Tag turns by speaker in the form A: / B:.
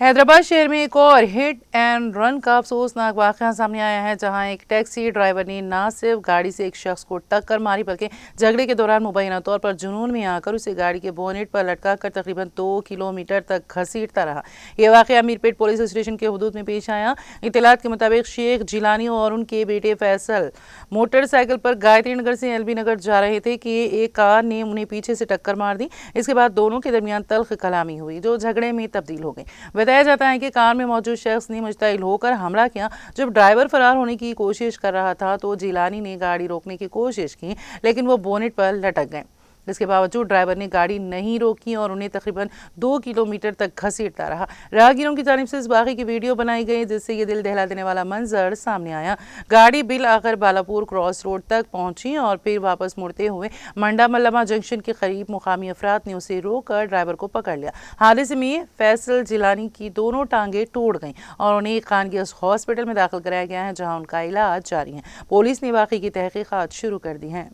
A: हैदराबाद शहर में एक और हिट एंड रन का अफसोसनाक वाकया सामने आया है, जहां एक टैक्सी ड्राइवर ने न सिर्फ गाड़ी से एक शख्स को टक्कर मारी बल्कि झगड़े के दौरान मुबैना तौर पर जुनून में आकर उसे गाड़ी के बोनेट पर लटकाकर तकरीबन 2 किलोमीटर तक घसीटता रहा। यह वाकया अमीरपेट पुलिस स्टेशन के हुदूद में पेश आया। इत्तलात के मुताबिक शेख जिलानी और उनके बेटे फैसल मोटरसाइकिल पर गायत्री नगर से एलबी नगर जा रहे थे कि एक कार ने उन्हें पीछे से टक्कर मार दी। इसके बाद दोनों के दरमियान तल्ख कलामी हुई जो झगड़े में तब्दील हो गई। बताया जाता है कि कार में मौजूद शख्स ने मुश्तइल होकर हमला किया। जब ड्राइवर फरार होने की कोशिश कर रहा था तो जिलानी ने गाड़ी रोकने की कोशिश की, लेकिन वो बोनेट पर लटक गए। इसके बावजूद ड्राइवर ने गाड़ी नहीं रोकी और उन्हें तकरीबन 2 किलोमीटर तक घसीटता रहा। राहगीरों की जानिब से इस वाक़े की वीडियो बनाई गई, जिससे ये दिल दहला देने वाला मंजर सामने आया। गाड़ी बिल आकर बालापुर क्रॉस रोड तक पहुंची और फिर वापस मुड़ते हुए मंडा मल्लमा जंक्शन के करीब मुकामी अफराद ने उसे रोककर ड्राइवर को पकड़ लिया। हादसे में फैसल जिलानी की दोनों टांगें टूट गईं और उन्हें खानगी हॉस्पिटल में दाखिल कराया गया है, जहाँ उनका इलाज जारी है। पुलिस ने वाक़े की तहकीकात शुरू कर दी है।